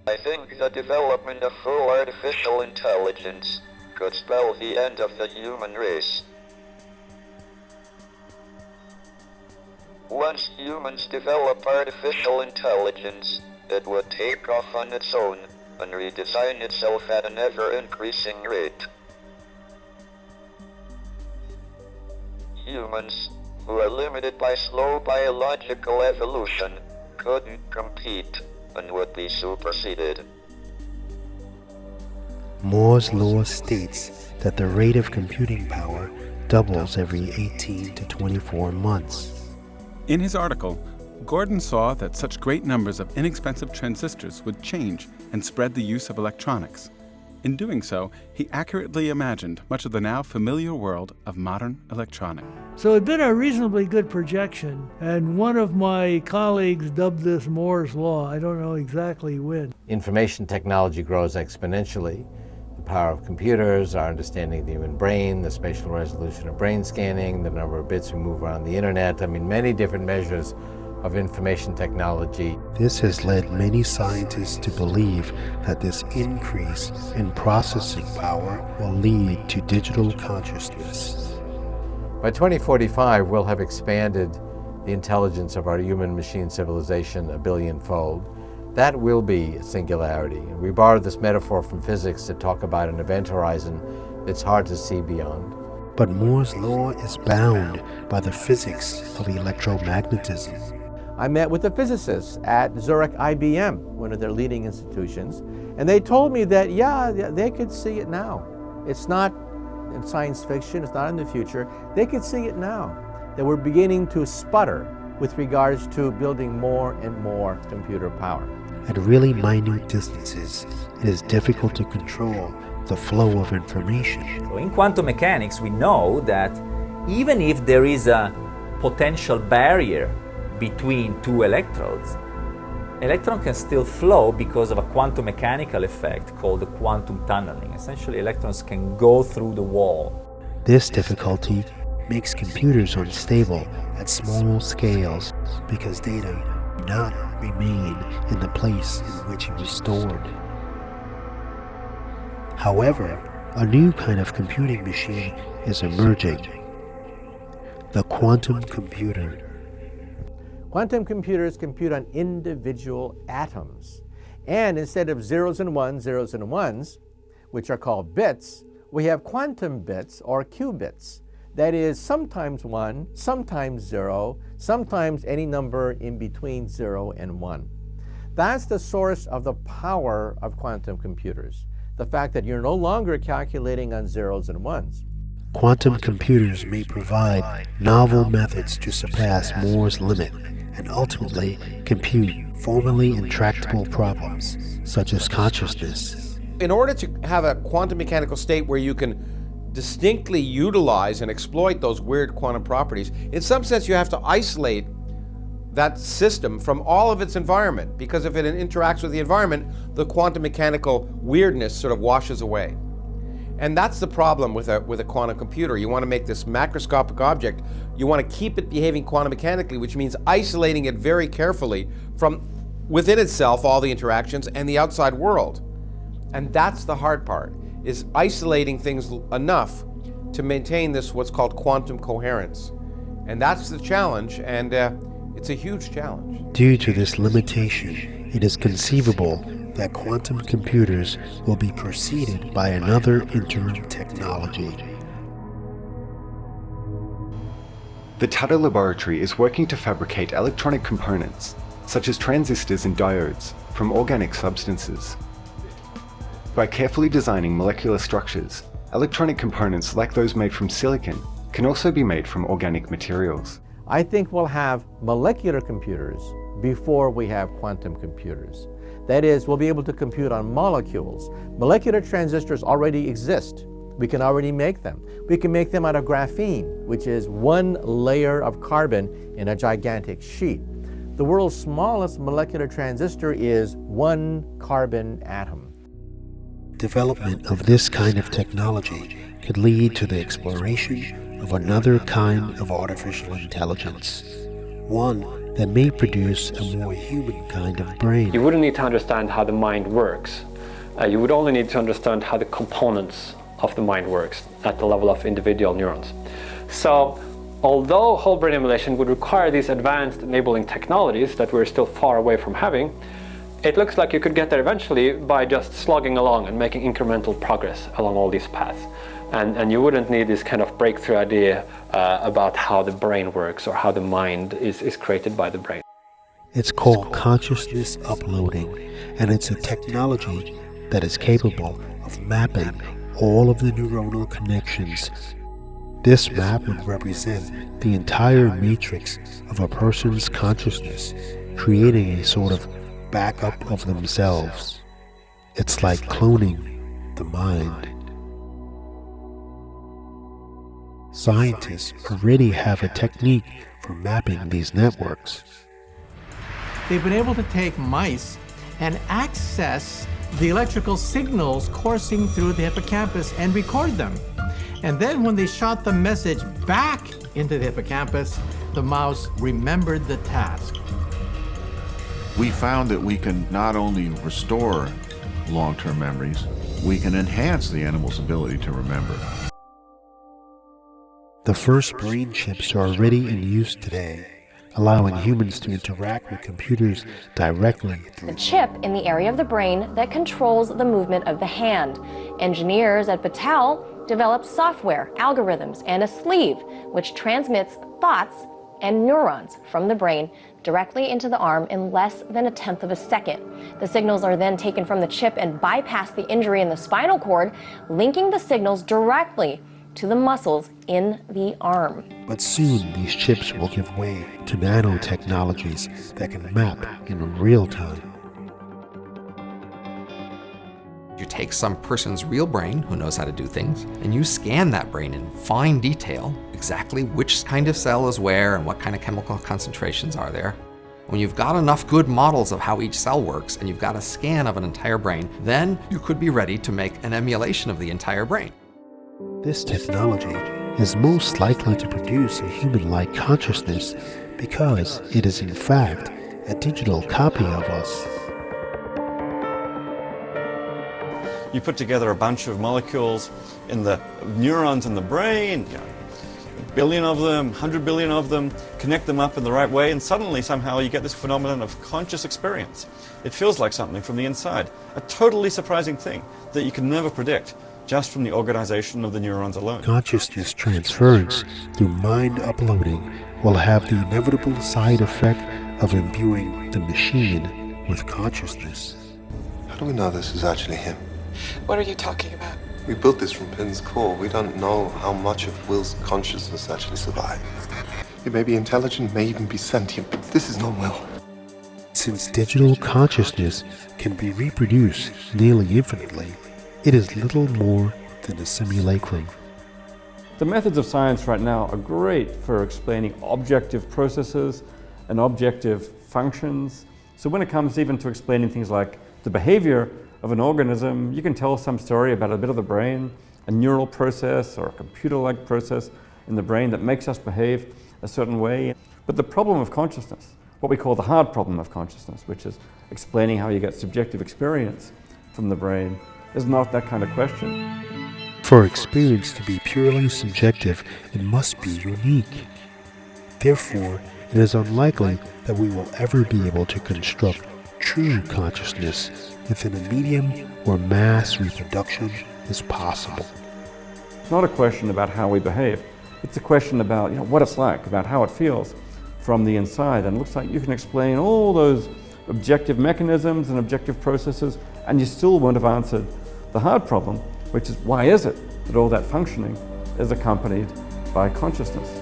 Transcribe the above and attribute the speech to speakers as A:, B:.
A: I think the development of full artificial intelligence could spell the end of the human race. Once humans develop artificial intelligence, it would take off on its own and redesign itself at an ever-increasing rate. Humans, who are limited by slow biological evolution, couldn't compete and would be superseded.
B: Moore's law states that the rate of computing power doubles every 18 to 24 months.
C: In his article, Gordon saw that such great numbers of inexpensive transistors would change and spread the use of electronics. In doing so, he accurately imagined much of the now familiar world of modern electronics.
D: So it'd been a reasonably good projection, and one of my colleagues dubbed this Moore's Law. I don't know exactly when.
E: Information technology grows exponentially. The power of computers, our understanding of the human brain, the spatial resolution of brain scanning, the number of bits we move around the internet, many different measures of information technology.
B: This has led many scientists to believe that this increase in processing power will lead to digital consciousness.
E: By 2045, we'll have expanded the intelligence of our human-machine civilization a billion-fold. That will be a singularity. We borrowed this metaphor from physics to talk about an event horizon that's hard to see beyond.
B: But Moore's law is bound by the physics of electromagnetism.
E: I met with the physicists at Zurich IBM, one of their leading institutions, and they told me that, they could see it now. It's not in science fiction, it's not in the future. They could see it now, that we're beginning to sputter with regards to building more and more computer power.
B: At really minute distances, it is difficult to control the flow of information.
F: So in quantum mechanics, we know that even if there is a potential barrier between two electrodes, electron can still flow because of a quantum mechanical effect called the quantum tunneling. Essentially, electrons can go through the wall.
B: This difficulty makes computers unstable at small scales because data do not remain in the place in which it was stored. However, a new kind of computing machine is emerging: the quantum computer.
E: Quantum computers compute on individual atoms. And instead of zeros and ones, which are called bits, we have quantum bits or qubits. That is sometimes 1, sometimes 0, sometimes any number in between 0 and 1. That's the source of the power of quantum computers. The fact that you're no longer calculating on zeros and ones.
B: Quantum computers may provide novel methods to surpass Moore's limit and ultimately compute formerly intractable problems, such as consciousness.
G: In order to have a quantum mechanical state where you can distinctly utilize and exploit those weird quantum properties, in some sense you have to isolate that system from all of its environment, because if it interacts with the environment, the quantum mechanical weirdness sort of washes away. And that's the problem with a quantum computer. You want to make this macroscopic object, you want to keep it behaving quantum mechanically, which means isolating it very carefully from within itself, all the interactions, and the outside world. And that's the hard part, is isolating things enough to maintain this what's called quantum coherence. And that's the challenge, and it's a huge challenge.
B: Due to this limitation, it is conceivable that quantum computers will be preceded by another interim technology.
H: The Tata Laboratory is working to fabricate electronic components, such as transistors and diodes, from organic substances. By carefully designing molecular structures, electronic components like those made from silicon can also be made from organic materials.
E: I think we'll have molecular computers before we have quantum computers. That is, we'll be able to compute on molecules. Molecular transistors already exist. We can already make them. We can make them out of graphene, which is one layer of carbon in a gigantic sheet. The world's smallest molecular transistor is one carbon atom.
B: Development of this kind of technology could lead to the exploration of another kind of artificial intelligence, one that may produce a more human kind of brain.
I: You wouldn't need to understand how the mind works. You would only need to understand how the components of the mind works at the level of individual neurons. So, although whole brain emulation would require these advanced enabling technologies that we're still far away from having, it looks like you could get there eventually by just slogging along and making incremental progress along all these paths. And you wouldn't need this kind of breakthrough idea about how the brain works or how the mind is created by the brain.
B: It's called consciousness uploading, and it's a technology that is capable of mapping all of the neuronal connections. This map would represent the entire matrix of a person's consciousness, creating a sort of backup of themselves. It's like cloning the mind. Scientists already have a technique for mapping these networks.
E: They've been able to take mice and access the electrical signals coursing through the hippocampus and record them. And then when they shot the message back into the hippocampus, the mouse remembered the task.
J: We found that we can not only restore long-term memories, we can enhance the animal's ability to remember.
B: The first brain chips are already in use today, allowing humans to interact with computers directly.
K: The chip in the area of the brain that controls the movement of the hand. Engineers at Battelle developed software, algorithms, and a sleeve which transmits thoughts and neurons from the brain directly into the arm in less than a tenth of a second. The signals are then taken from the chip and bypass the injury in the spinal cord, linking the signals directly to the muscles in the arm.
B: But soon these chips will give way to nano-technologies that can map in real time.
L: You take some person's real brain who knows how to do things, and you scan that brain in fine detail, exactly which kind of cell is where and what kind of chemical concentrations are there. When you've got enough good models of how each cell works and you've got a scan of an entire brain, then you could be ready to make an emulation of the entire brain.
B: This technology is most likely to produce a human-like consciousness because it is in fact a digital copy of us.
M: You put together a bunch of molecules in the neurons in the brain, a billion of them, 100 billion of them, connect them up in the right way, and suddenly somehow you get this phenomenon of conscious experience. It feels like something from the inside, a totally surprising thing that you can never predict just from the organization of the neurons alone.
B: Consciousness transference through mind uploading will have the inevitable side effect of imbuing the machine with consciousness.
N: How do we know this is actually him?
O: What are you talking about?
N: We built this from Pin's core. We don't know how much of Will's consciousness actually survived. It may be intelligent, may even be sentient, but this is not Will.
B: Since digital consciousness can be reproduced nearly infinitely, it is little more than a simulacrum.
P: The methods of science right now are great for explaining objective processes and objective functions. So when it comes even to explaining things like the behavior of an organism, you can tell some story about a bit of the brain, a neural process or a computer-like process in the brain that makes us behave a certain way. But the problem of consciousness, what we call the hard problem of consciousness, which is explaining how you get subjective experience from the brain, is not that kind of question.
B: For experience to be purely subjective, it must be unique. Therefore, it is unlikely that we will ever be able to construct true consciousness within a medium where mass reproduction is possible.
P: It's not a question about how we behave. It's a question about what it's like, about how it feels from the inside. And it looks like you can explain all those objective mechanisms and objective processes, and you still won't have answered the hard problem, which is why is it that all that functioning is accompanied by consciousness?